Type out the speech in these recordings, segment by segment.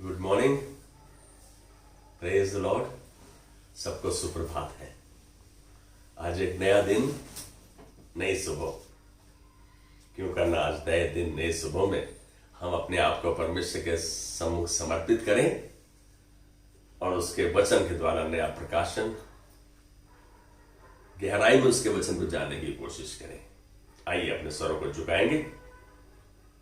Good morning, praise the Lord. सबको सुप्रभात है। आज एक नया दिन, नई सुबह। क्यों करना आज नए दिन नई सुबह में हम अपने आप को परमेश्वर के सम्मुख समर्पित करें और उसके वचन के द्वारा नया प्रकाशन, गहराई में उसके वचन को जानने की कोशिश करें। आइए अपने स्वरों को झुकाएंगे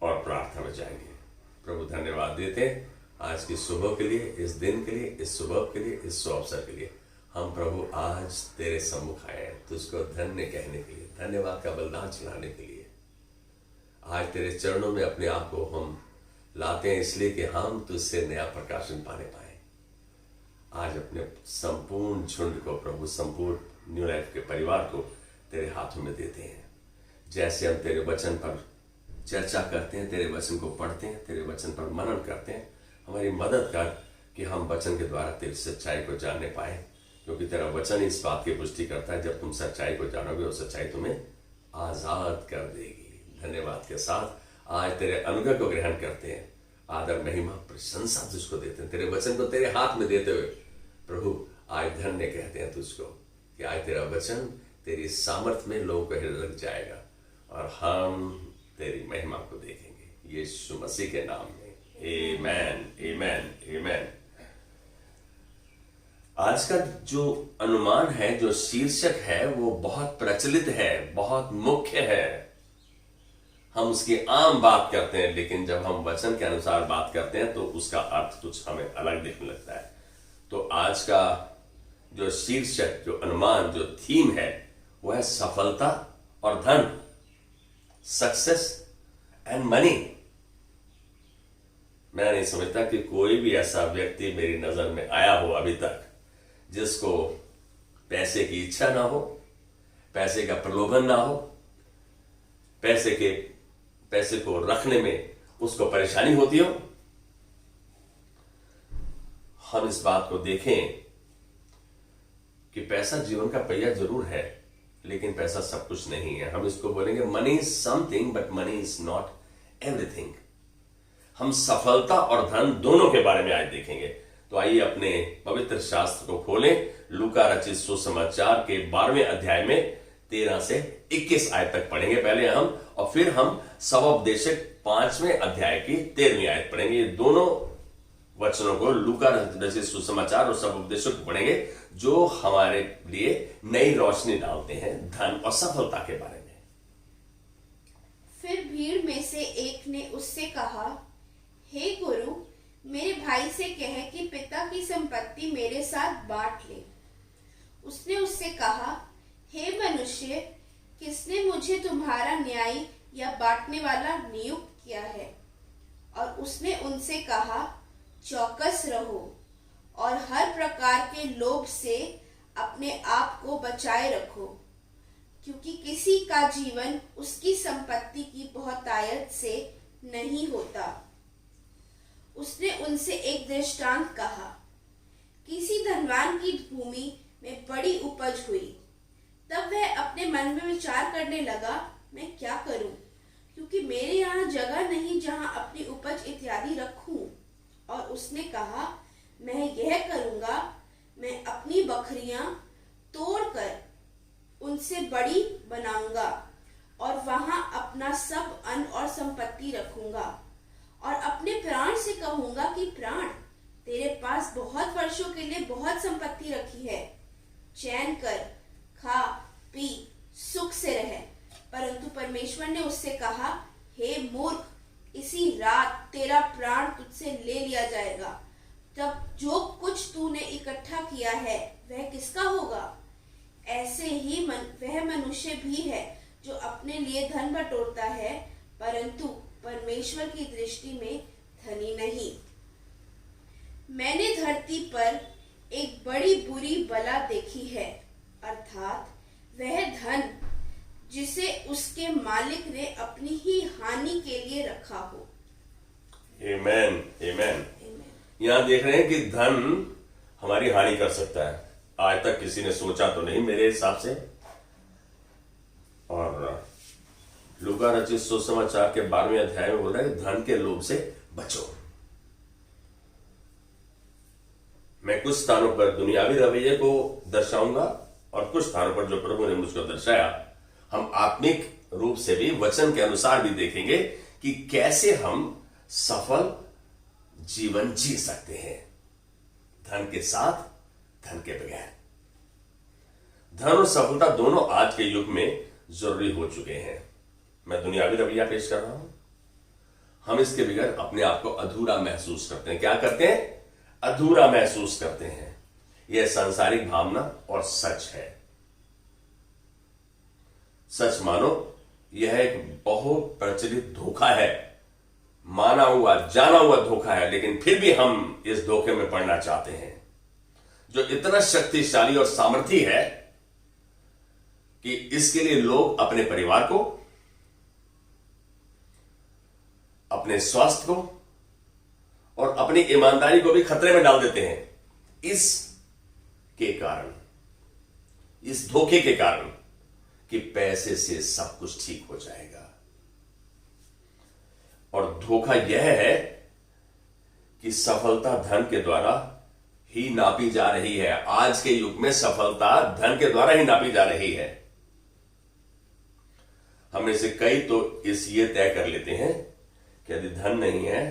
और प्रार्थना में जाएंगे। प्रभु धन्यवाद देते हैं आज की सुबह के लिए, इस दिन के लिए, इस सुबह के लिए, इस अवसर के लिए। हम प्रभु आज तेरे सम्मुख आए हैं तुझको धन्य कहने के लिए, धन्यवाद का बलिदान चढ़ाने के लिए। आज तेरे चरणों में अपने आप को हम लाते हैं इसलिए कि हम तुझसे नया प्रकाशन पाने पाए। आज अपने संपूर्ण झुंड को प्रभु, संपूर्ण न्यू लाइफ के परिवार को तेरे हाथों में देते हैं। जैसे हम तेरे वचन पर चर्चा करते हैं, तेरे वचन को पढ़ते हैं, तेरे वचन पर मनन करते हैं, हमारी मदद कर कि हम वचन के द्वारा तेरी सच्चाई को जानने पाए, क्योंकि तेरा वचन इस बात की पुष्टि करता है जब तुम सच्चाई को जानोगे और सच्चाई तुम्हें आजाद कर देगी। धन्यवाद के साथ आज तेरे अनुग्रह को ग्रहण करते हैं। आदर, महिमा, प्रशंसा तुझको देते हैं। तेरे वचन को तेरे हाथ में देते हुए प्रभु आज धन्य कहते हैं तुझको कि आज तेरा वचन तेरी सामर्थ्य में लोगों को हृदय लग जाएगा और हम तेरी महिमा को देखेंगे यीशु मसीह के नाम में। आमेन, आमेन, आमेन। आज का जो अनुमान है, जो शीर्षक है, वो बहुत प्रचलित है, बहुत मुख्य है। हम उसकी आम बात करते हैं, लेकिन जब हम वचन के अनुसार बात करते हैं तो उसका अर्थ कुछ हमें अलग दिखने लगता है। तो आज का जो शीर्षक, जो अनुमान, जो थीम है, वो है सफलता और धन, सक्सेस एंड मनी। मैं नहीं समझता कि कोई भी ऐसा व्यक्ति मेरी नजर में आया हो अभी तक जिसको पैसे की इच्छा ना हो, पैसे का प्रलोभन ना हो, पैसे को रखने में उसको परेशानी होती हो। हम इस बात को देखें कि पैसा जीवन का पहिया जरूर है, लेकिन पैसा सब कुछ नहीं है। हम इसको बोलेंगे money is something but money is not everything. हम सफलता और धन दोनों के बारे में आज देखेंगे। तो आइए अपने पवित्र शास्त्र को खोलें। लूका रचित सुसमाचार के 12वें अध्याय में 13 से 21 आयत तक पढ़ेंगे पहले हम, और फिर हम सवोपदेशक 5वें अध्याय की 13वीं आयत पढ़ेंगे। ये दोनों वचनों को, लूका रचित सुसमाचार और सवोपदेशक को पढ़ेंगे, जो हमारे लिए नई रोशनी डालते हैं धन और सफलता के बारे में। फिर भीड़ में से एक ने उससे कहा, हे गुरु, मेरे भाई से कह कि पिता की संपत्ति मेरे साथ बांट ले। उसने उससे कहा, हे मनुष्य, किसने मुझे तुम्हारा न्यायी या बांटने वाला नियुक्त किया है? और उसने उनसे कहा, चौकस रहो और हर प्रकार के लोभ से अपने आप को बचाए रखो, क्योंकि किसी का जीवन उसकी संपत्ति की बहुतायत से नहीं होता। उसने उनसे एक दृष्टांत कहा, किसी धनवान की भूमि में बड़ी उपज हुई। तब वह अपने मन में विचार करने लगा, मैं क्या करूं, क्योंकि मेरे यहाँ जगह नहीं जहाँ अपनी उपज इत्यादि रखूं। और उसने कहा, मैं यह करूंगा, मैं अपनी बकरियां तोड़कर उनसे बड़ी बनाऊंगा और वहां अपना सब अन्न और संपत्ति रखूंगा और अपने प्राण से कहूंगा कि प्राण, तेरे पास बहुत वर्षों के लिए बहुत संपत्ति रखी है, चैन कर, खा पी, सुख से रह। परंतु परमेश्वर ने उससे कहा, हे मूर्ख, इसी रात तेरा प्राण तुझसे ले लिया जाएगा। तब जो कुछ तूने इकट्ठा किया है वह किसका होगा? ऐसे ही वह मनुष्य भी है जो अपने लिए धन बटोरता है, परंतु परमेश्वर की दृष्टि में धनी नहीं। मैंने धरती पर एक बड़ी बुरी बला देखी है, अर्थात वह धन जिसे उसके मालिक ने अपनी ही हानि के लिए रखा हो। आमेन, आमेन। यहाँ देख रहे हैं कि धन हमारी हानि कर सकता है। आज तक किसी ने सोचा तो नहीं मेरे हिसाब से। और लूका रचित सुसमाचार के 12वें अध्याय में बोल रहा है धन के लोभ से बचो। मैं कुछ स्थानों पर दुनियावी रवैये को दर्शाऊंगा और कुछ स्थानों पर जो प्रभु ने मुझको दर्शाया, हम आत्मिक रूप से भी वचन के अनुसार भी देखेंगे कि कैसे हम सफल जीवन जी सकते हैं, धन के साथ, धन के बगैर। धन और सफलता दोनों आज के युग में जरूरी हो चुके हैं। मैं दुनियावी रवैया पेश कर रहा हूं। हम इसके बगैर अपने आप को अधूरा महसूस करते हैं। क्या करते हैं? अधूरा महसूस करते हैं। यह सांसारिक भावना और सच है। सच मानो यह एक बहुत प्रचलित धोखा है, माना हुआ जाना हुआ धोखा है, लेकिन फिर भी हम इस धोखे में पड़ना चाहते हैं, जो इतना शक्तिशाली और सामर्थी है कि इसके लिए लोग अपने परिवार को, अपने स्वास्थ्य को और अपनी ईमानदारी को भी खतरे में डाल देते हैं। इसके कारण, इस धोखे के कारण कि पैसे से सब कुछ ठीक हो जाएगा। और धोखा यह है कि सफलता धन के द्वारा ही नापी जा रही है। आज के युग में सफलता धन के द्वारा ही नापी जा रही है। हम में से कई तो ये तय कर लेते हैं कि यदि धन नहीं है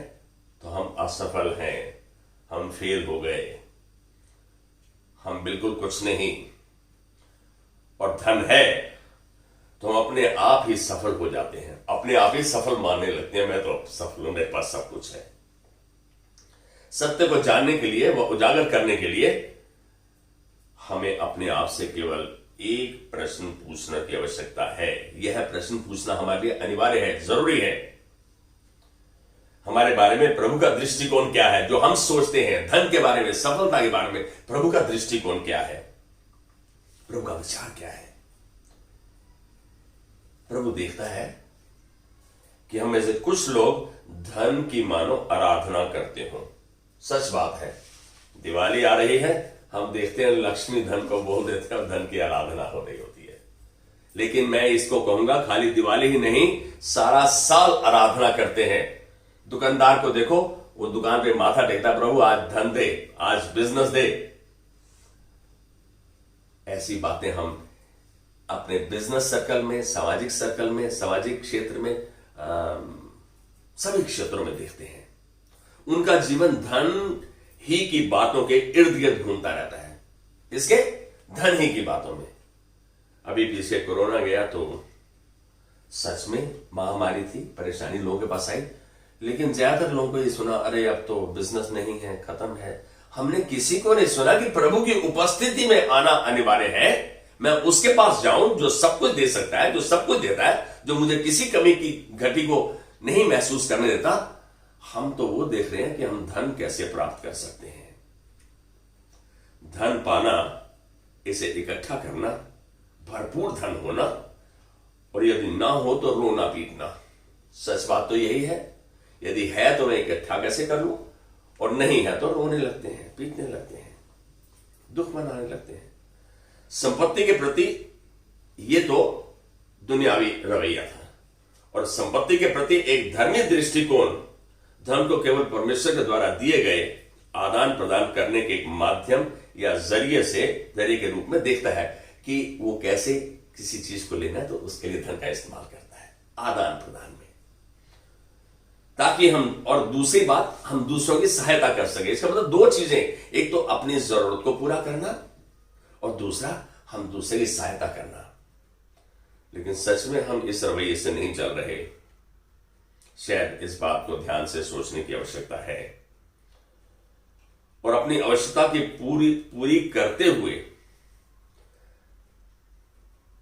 तो हम असफल हैं, हम फेल हो गए, हम बिल्कुल कुछ नहीं। और धन है तो हम अपने आप ही सफल हो जाते हैं, अपने आप ही सफल मानने लगते हैं। मैं तो सफल हूं, मेरे पास सब कुछ है। सत्य को जानने के लिए, वह उजागर करने के लिए हमें अपने आप से केवल एक प्रश्न पूछने की आवश्यकता है। यह प्रश्न पूछना हमारे लिए अनिवार्य है, जरूरी है। हमारे बारे में प्रभु का दृष्टिकोण क्या है? जो हम सोचते हैं धन के बारे में, सफलता के बारे में, प्रभु का दृष्टिकोण क्या है? प्रभु का विचार क्या है? प्रभु देखता है कि हम में से कुछ लोग धन की मानो आराधना करते हो। सच बात है, दिवाली आ रही है, हम देखते हैं लक्ष्मी धन को बोल देते हैं और धन की आराधना हो रही होती है। लेकिन मैं इसको कहूंगा, खाली दिवाली ही नहीं, सारा साल आराधना करते हैं। दुकानदार को देखो, वो दुकान पे माथा टेकता, प्रभु आज धन दे, आज बिजनेस दे। ऐसी बातें हम अपने बिजनेस सर्कल में, सामाजिक सर्कल में, सामाजिक क्षेत्र में, सभी क्षेत्रों में देखते हैं। उनका जीवन धन ही की बातों के इर्द गिर्द घूमता रहता है, इसके धन ही की बातों में। अभी पीछे कोरोना गया तो सच में महामारी थी, परेशानी लोगों के पास आई, लेकिन ज्यादातर लोगों को ये सुना, अरे अब तो बिजनेस नहीं है, खत्म है। हमने किसी को नहीं सुना कि प्रभु की उपस्थिति में आना अनिवार्य है। मैं उसके पास जाऊं जो सब कुछ दे सकता है, जो सब कुछ देता है, जो मुझे किसी कमी की घटी को नहीं महसूस करने देता। हम तो वो देख रहे हैं कि हम धन कैसे प्राप्त कर सकते हैं। धन पाना, इसे इकट्ठा करना, भरपूर धन होना, और यदि ना हो तो रोना पीटना। सच बात तो यही है, यदि है तो मैं इकट्ठा कैसे कर लूं, और नहीं है तो रोने लगते हैं, पीटने लगते हैं, दुख मनाने लगते हैं। संपत्ति के प्रति ये तो दुनियावी रवैया था, और संपत्ति के प्रति एक धर्मी दृष्टिकोण धन को केवल परमेश्वर के द्वारा दिए गए आदान प्रदान करने के एक माध्यम या जरिए के रूप में देखता है कि वो कैसे किसी चीज को लेना है तो उसके लिए धन का इस्तेमाल करता है आदान प्रदान में, ताकि हम, और दूसरी बात, हम दूसरों की सहायता कर सके। इसका मतलब दो चीजें, एक तो अपनी जरूरत को पूरा करना और दूसरा हम दूसरे की सहायता करना। लेकिन सच में हम इस रवैये से नहीं चल रहे। शायद इस बात को ध्यान से सोचने की आवश्यकता है, और अपनी आवश्यकता की पूरी करते हुए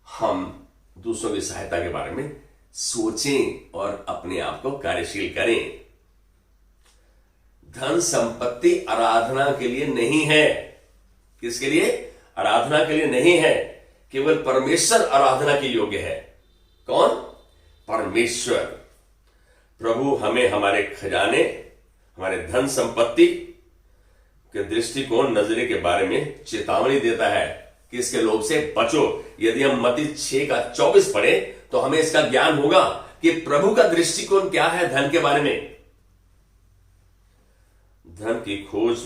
हम दूसरों की सहायता के बारे में सोचें और अपने आप को कार्यशील करें। धन संपत्ति आराधना के लिए नहीं है। किसके लिए? आराधना के लिए नहीं है। केवल परमेश्वर आराधना के योग्य है। कौन? परमेश्वर। प्रभु हमें हमारे खजाने, हमारे धन संपत्ति के दृष्टिकोण, नजरिए के बारे में चेतावनी देता है कि इसके लोभ से बचो। यदि हम मत्ती 6:24 पढ़े तो हमें इसका ज्ञान होगा कि प्रभु का दृष्टिकोण क्या है धन के बारे में। धन की खोज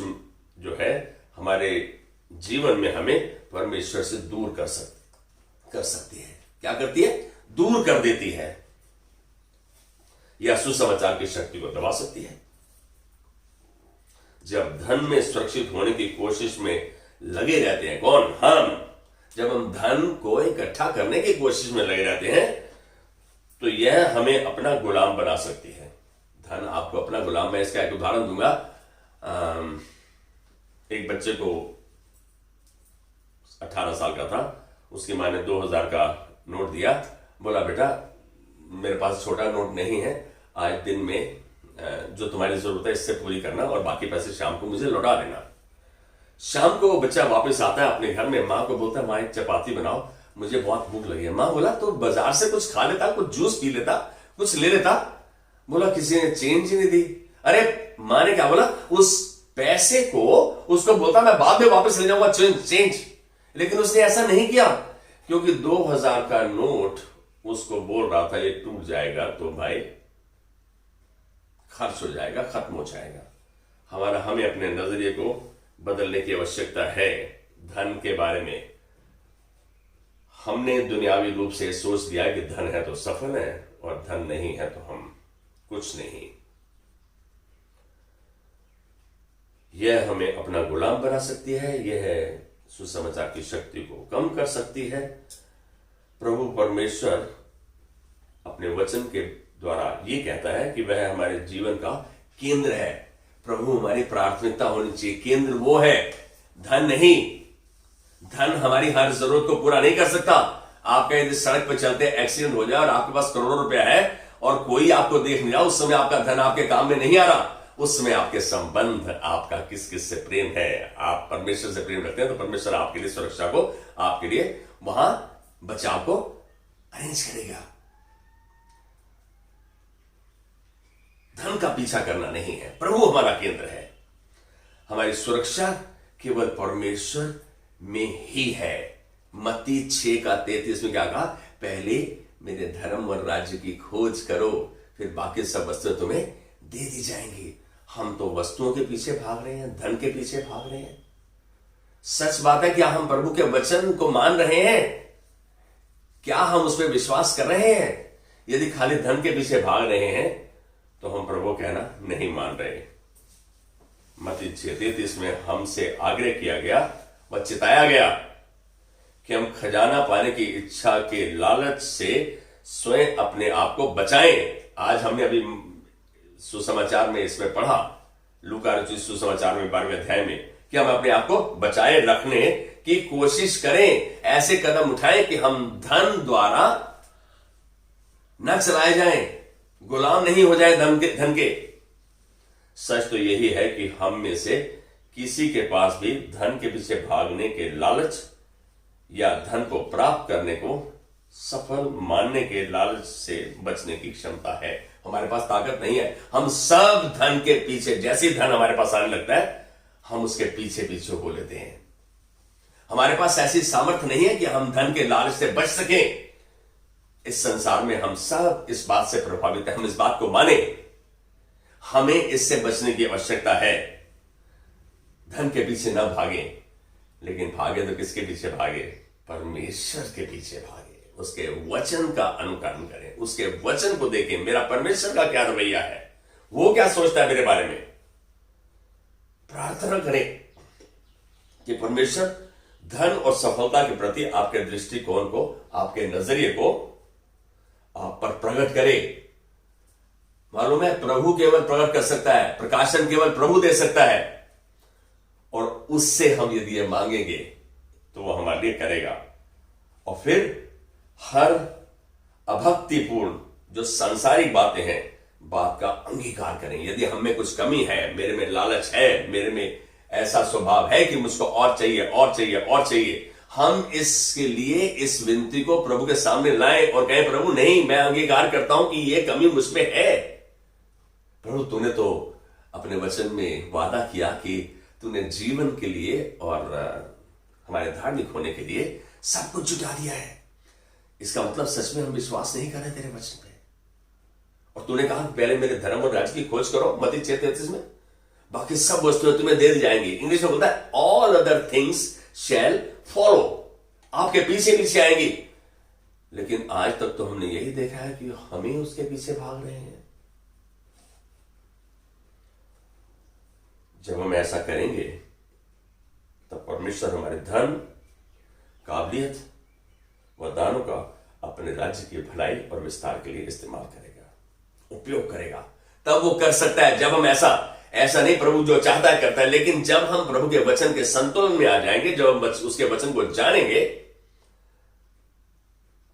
जो है हमारे जीवन में हमें परमेश्वर से दूर कर सकती है। क्या करती है? दूर कर देती है, या सुसमाचार की शक्ति को दबा सकती है। जब धन में सुरक्षित होने की कोशिश में लगे रहते हैं, कौन? हम। जब हम धन को इकट्ठा करने की कोशिश में लगे रहते हैं, तो यह हमें अपना गुलाम बना सकती है। धन आपको अपना गुलाम। मैं इसका एक उदाहरण दूंगा। एक बच्चे को 18 साल का था, उसकी माँ ने 2000 का नोट दिया, बोला बेटा मेरे पास छोटा नोट नहीं है, आज दिन में जो तुम्हारी जरूरत है इससे पूरी करना और बाकी पैसे शाम को मुझे लौटा देना। शाम को वो बच्चा वापस आता है अपने घर में, माँ को बोलता है माँ एक चपाती बनाओ, मुझे बहुत भूख लगी है। माँ बोला तो बाजार से कुछ खा लेता, कुछ जूस पी लेता, कुछ ले लेता। बोला किसी ने चेंज ही नहीं दी। अरे माँ ने क्या बोला, उस पैसे को उसको बोलता मैं बाद में वापस ले जाऊंगा चेंज। लेकिन उसने ऐसा नहीं किया, क्योंकि 2000 का नोट उसको बोल रहा था ये टूट जाएगा तो भाई खर्च हो जाएगा, खत्म हो जाएगा। हमें अपने नजरिए को बदलने की आवश्यकता है। धन के बारे में हमने दुनियावी रूप से सोच दिया कि धन है तो सफल है और धन नहीं है तो हम कुछ नहीं। यह हमें अपना गुलाम बना सकती है, यह सुसमाचार की शक्ति को कम कर सकती है। प्रभु परमेश्वर अपने वचन के द्वारा ये कहता है कि वह हमारे जीवन का केंद्र है। प्रभु हमारी प्राथमिकता होनी चाहिए। केंद्र वो है, धन नहीं। धन हमारी हर जरूरत को पूरा नहीं कर सकता। आपका यदि सड़क पर चलते एक्सीडेंट हो जाए और आपके पास करोड़ों रुपया है और कोई आपको देख नहीं रहा, उस समय आपका धन आपके काम में नहीं आ रहा। उस समय आपके संबंध, आपका किस किस से प्रेम है, आप परमेश्वर से प्रेम रखते हैं तो परमेश्वर आपके लिए सुरक्षा को, आपके लिए वहां बचाव को अरेंज करेगा। धन का पीछा करना नहीं है, प्रभु हमारा केंद्र है। हमारी सुरक्षा केवल परमेश्वर में ही है। मत्ती 6:33 में क्या कहा? पहले मेरे धर्म और राज्य की खोज करो, फिर बाकी सब वस्तुएं तुम्हें दे दी जाएंगी। हम तो वस्तुओं के पीछे भाग रहे हैं, धन के पीछे भाग रहे हैं। सच बात है, क्या हम प्रभु के वचन को मान रहे हैं? क्या हम उस पर विश्वास कर रहे हैं? यदि खाली धन के पीछे भाग रहे हैं तो हम प्रभु कहना नहीं मान रहे। मत्ती 6:33 में हमसे आग्रह किया गया व चिताया गया कि हम खजाना पाने की इच्छा के लालच से स्वयं अपने आप को बचाएं। आज हमने अभी सुसमाचार में इसमें पढ़ा, लूका रचित सुसमाचार में 12वें अध्याय में, कि हम अपने आप को बचाए रखने की कोशिश करें। ऐसे कदम उठाएं कि हम धन द्वारा न चलाए जाएं, गुलाम नहीं हो जाए धन के। सच तो यही है कि हम में से किसी के पास भी धन के पीछे भागने के लालच या धन को प्राप्त करने को सफल मानने के लालच से बचने की क्षमता है। हमारे पास ताकत नहीं है। हम सब धन के पीछे, जैसे धन हमारे पास आने लगता है हम उसके पीछे पीछे हो लेते हैं। हमारे पास ऐसी सामर्थ्य नहीं है कि हम धन के लालच से बच सकें। इस संसार में हम सब इस बात से प्रभावित हैं, हम इस बात को माने, हमें इससे बचने की आवश्यकता है। धन के पीछे ना भागे, लेकिन भागे तो किसके पीछे भागे? परमेश्वर के पीछे भागे। उसके वचन का अनुकरण करें, उसके वचन को देखें, मेरा परमेश्वर का क्या रवैया है, वो क्या सोचता है मेरे बारे में। प्रार्थना करें कि परमेश्वर धन और सफलता के प्रति आपके दृष्टिकोण को, आपके नजरिए को आप पर प्रकट करे। मालूम है, प्रभु केवल प्रकट कर सकता है, प्रकाशन केवल प्रभु दे सकता है। और उससे हम यदि ये मांगेंगे तो वो हमारे लिए करेगा। और फिर हर अभक्तिपूर्ण जो सांसारिक बातें हैं, बात का अंगीकार करें। यदि हम में कुछ कमी है, मेरे में लालच है, मेरे में ऐसा स्वभाव है कि मुझको और चाहिए और चाहिए और चाहिए, हम इसके लिए इस विनती को प्रभु के सामने लाएं और कहें प्रभु नहीं, मैं अंगीकार करता हूं कि यह कमी मुझमें है। प्रभु तूने तो अपने वचन में वादा किया कि तूने जीवन के लिए और हमारे धार्मिक होने के लिए सब कुछ जुटा दिया है। इसका मतलब सच में हम विश्वास नहीं कर रहे तेरे वचन पे। और तूने कहा पहले मेरे धर्म और राज्य की खोज करो, मत्ती 6:33 में, बाकी सब वस्तुएं तुम्हें दे दी जाएंगी। इंग्लिश में बोलता है ऑल ऑल अदर थिंग्स शैल फॉलो, आपके पीछे पीछे आएंगी। लेकिन आज तक तो हमने यही देखा है कि हम ही उसके पीछे भाग रहे हैं। जब हम ऐसा करेंगे तब परमेश्वर हमारे धन, काबिलियत व दानों का अपने राज्य की भलाई और विस्तार के लिए इस्तेमाल करेगा, उपयोग करेगा। तब वो कर सकता है। जब हम ऐसा नहीं, प्रभु जो चाहता है करता है। लेकिन जब हम प्रभु के वचन के संतुलन में आ जाएंगे, जब हम उसके वचन को जानेंगे,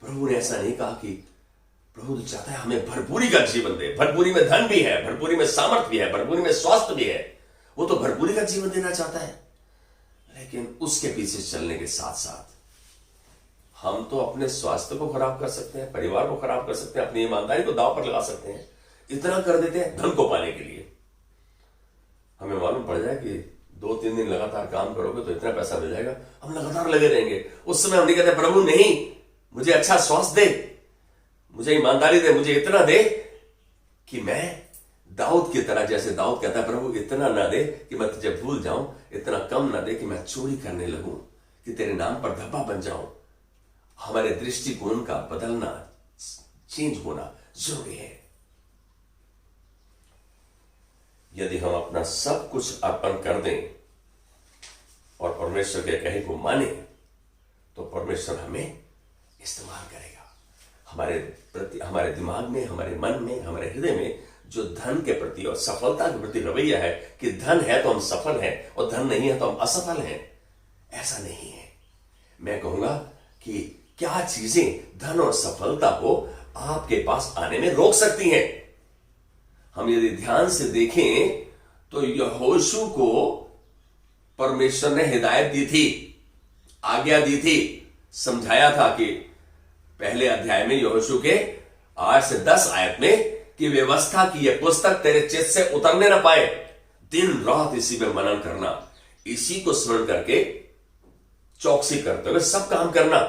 प्रभु ने ऐसा नहीं कहा कि प्रभु तो चाहता है हमें भरपूरी का जीवन दे, भरपूरी में धन भी है, भरपूरी में सामर्थ भी है, भरपूरी में स्वास्थ्य भी है। वो तो भरपूरी का जीवन देना चाहता है। लेकिन उसके पीछे चलने के साथ साथ हम तो अपने स्वास्थ्य को खराब कर सकते हैं, परिवार को खराब कर सकते हैं, अपनी ईमानदारी को दांव पर लगा सकते हैं। इतना कर देते हैं धन को पाने के लिए। हमें मालूम पड़ जाए कि 2-3 दिन लगातार काम करोगे तो इतना पैसा मिल जाएगा, हम लगातार लगे रहेंगे। उस समय हम नहीं कहते प्रभु नहीं, मुझे अच्छा स्वास्थ्य दे, मुझे ईमानदारी दे, मुझे इतना दे कि मैं दाऊद की तरह, जैसे दाऊद कहता है प्रभु इतना ना दे कि मैं तुझे भूल जाऊं, इतना कम ना दे कि मैं चोरी करने लगूं, कि तेरे नाम पर धब्बा बन जाऊं। हमारे दृष्टिकोण का बदलना, चेंज होना जरूरी है। यदि हम अपना सब कुछ अर्पण कर दें और परमेश्वर के कहे को माने तो परमेश्वर हमें इस्तेमाल करेगा। हमारे प्रति, हमारे दिमाग में, हमारे मन में, हमारे हृदय में जो धन के प्रति और सफलता के प्रति रवैया है कि धन है तो हम सफल हैं और धन नहीं है तो हम असफल हैं, ऐसा नहीं है। मैं कहूंगा कि क्या चीजें धन और सफलता को आपके पास आने में रोक सकती हैं। हम यदि ध्यान से देखें तो यहोशू को परमेश्वर ने हिदायत दी थी, आज्ञा दी थी, समझाया था कि पहले अध्याय में यहोशू के 8 से 10 आयत में कि व्यवस्था की यह पुस्तक तेरे चित्त से उतरने ना पाए, दिन रात इसी में मनन करना, इसी को स्मरण करके चौकसी करते हुए सब काम करना,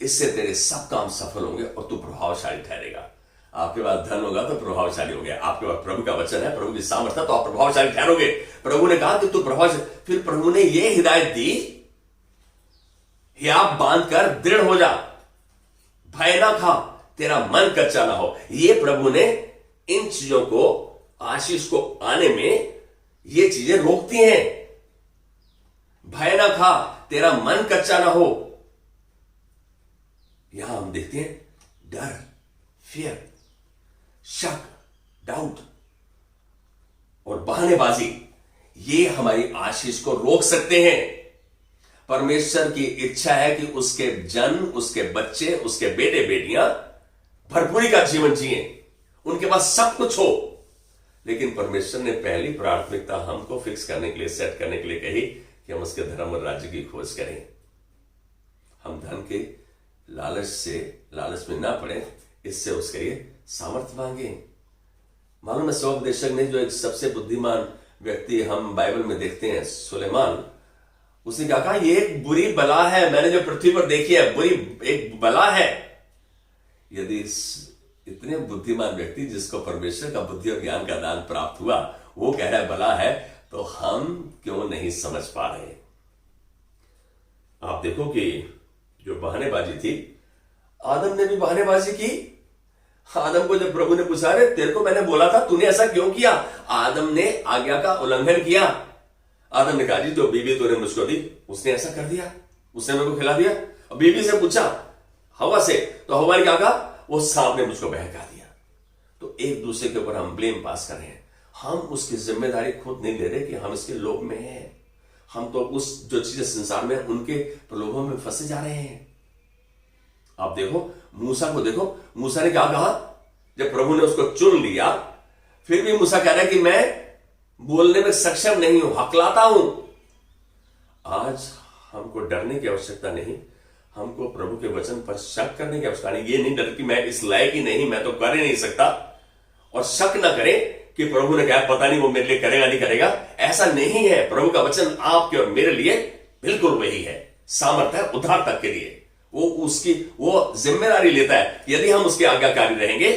इससे तेरे सब काम सफल होंगे और तू प्रभावशाली ठहरेगा। आपके पास धन होगा तो प्रभावशाली हो गया, आपके पास प्रभु का वचन है, प्रभु की सामर्थ्य, तो आप प्रभावशाली ठहरोगे। प्रभु ने कहा कि तू प्रभावशाली, फिर प्रभु ने यह हिदायत दी, हियाब बांधकर दृढ़ हो जा, भय ना खा, तेरा मन कच्चा ना हो। ये प्रभु ने इन चीजों को, आशीष को आने में ये चीजें रोकती हैं। भय ना खा, तेरा मन कच्चा ना हो। यहां हम देखते हैं डर, फियर, शक, डाउट और बहानेबाजी, ये हमारी आशीष को रोक सकते हैं। परमेश्वर की इच्छा है कि उसके जन, उसके बच्चे, उसके बेटे बेटियां भरपूरी का जीवन जिए, उनके पास सब कुछ हो। लेकिन परमेश्वर ने पहली प्राथमिकता हमको फिक्स करने के लिए, सेट करने के लिए कही कि हम उसके धर्म और राज्य की खोज करें। हम धन के लालच में ना पड़े, इससे उसके लिए सामर्थ्य मांगे। मालूम है स्वोपदेशक ने, जो एक सबसे बुद्धिमान व्यक्ति हम बाइबल में देखते हैं, सुलेमान, उसने क्या कहा, ये एक बुरी बला है, मैंने जो पृथ्वी पर देखी है, बुरी एक बला है। यदि इतने बुद्धिमान व्यक्ति जिसको परमेश्वर का बुद्धि और ज्ञान का दान प्राप्त हुआ, वो कह रहा है बला है, तो हम क्यों नहीं समझ पा रहे। आप देखो कि जो बहानेबाजी थी, आदम ने भी बहानेबाजी की। आदम को जब प्रभु ने पूछा, रे तेरे को मैंने बोला था, तूने ऐसा क्यों किया? आदम ने आज्ञा का उल्लंघन किया। आदम ने कहा, जी जो बीवी तूने मुझको दी उसने ऐसा कर दिया, उसने मेरे को खिला दिया। और बीवी से पूछा हवा से, तो हवा ने क्या कहा, वो सांप ने मुझको बहका दिया। तो एक दूसरे के ऊपर हम ब्लेम पास कर रहे हैं। हम उसकी जिम्मेदारी खुद नहीं ले रहे कि हम इसके लोभ में हैं। हम तो उस जो चीजें संसार में, उनके प्रलोभों में फंसे जा रहे हैं। आप देखो मूसा को, देखो मूसा ने क्या कहा, जब प्रभु ने उसको चुन लिया, फिर भी मूसा कह रहा है कि मैं बोलने में सक्षम नहीं हूं, हकलाता हूं। आज हमको डरने की आवश्यकता नहीं, हमको प्रभु के वचन पर शक करने की आवश्यकता नहीं। ये नहीं डर कि मैं इस लायक ही नहीं, मैं तो कर ही नहीं सकता, और शक ना करें कि प्रभु ने कहा पता नहीं वो मेरे लिए करेगा नहीं करेगा। ऐसा नहीं है। प्रभु का वचन आपके और मेरे लिए बिल्कुल वही है, सामर्थ्य है उद्धार तक के लिए। वो जिम्मेदारी लेता है। यदि हम उसके आज्ञाकारी रहेंगे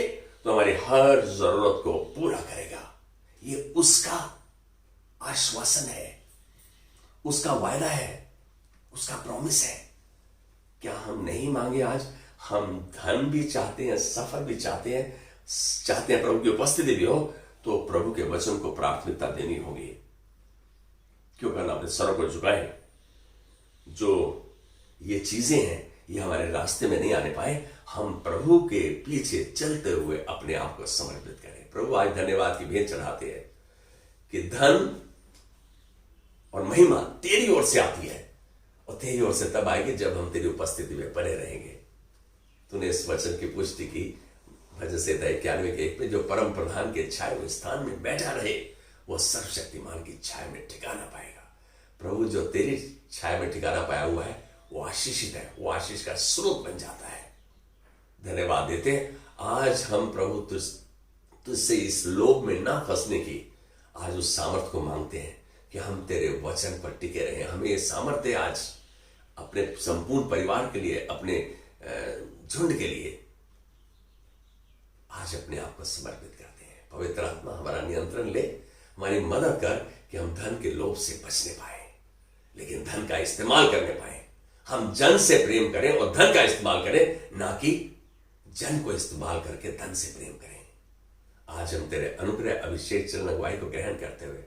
तो हमारी हर जरूरत को पूरा करेगा। ये उसका आश्वासन है। उसका वायदा है, उसका प्रॉमिस है। क्या हम नहीं मांगे आज? हम धन भी चाहते हैं, सफर भी चाहते हैं प्रभु की उपस्थिति भी हो, तो प्रभु के वचन को प्राथमिकता देनी होगी। क्यों करना? अपने सरों को झुकाएं। जो ये चीजें हैं ये हमारे रास्ते में नहीं आने पाए, हम प्रभु के पीछे चलते हुए अपने आप को समर्पित करें। प्रभु आज धन्यवाद की भेंट चढ़ाते हैं कि धन और महिमा तेरी ओर से आती है, और तेरी ओर से तब आएगी जब हम तेरी उपस्थिति में बने रहेंगे। तूने इस वचन की पुष्टि की भजन संहिता 91 के 1 पे, जो परम प्रधान के छाए हुए स्थान में बैठा रहे वो सर्वशक्तिमान की छाया में ठिकाना पाएगा। प्रभु जो तेरी छाया में ठिकाना पाया हुआ है वो आशीषित है, वो आशीष का स्रोत बन जाता है। धन्यवाद देते हैं। आज हम प्रभु तुझसे इस लोभ में ना फंसने की आज उस सामर्थ्य को मांगते हैं कि हम तेरे वचन पर टिके रहें। हमें ये सामर्थ्य आज अपने संपूर्ण परिवार के लिए, अपने झुंड के लिए आज अपने आप को समर्पित करते हैं। पवित्र आत्मा हमारा नियंत्रण ले, हमारी मदद कर कि हम धन के लोभ से बचने पाए, लेकिन धन का इस्तेमाल करने पाए। हम जन से प्रेम करें और धन का इस्तेमाल करें, ना कि जन को इस्तेमाल करके धन से प्रेम करें। आज हम तेरे अनुग्रह अभिषेक चरण अगुवाई को ग्रहण करते हुए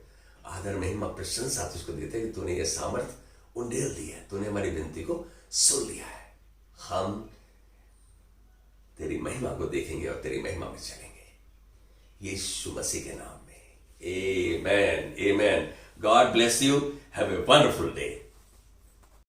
आदर महिमा प्रशंसा तुझको देते हैं कि तूने ये सामर्थ उंडेल दी है, तूने हमारी विनती को सुन लिया है। हम तेरी महिमा को देखेंगे और तेरी महिमा में चलेंगे, यीशु मसीह के नाम में। Amen, amen. God bless you. Have a wonderful day.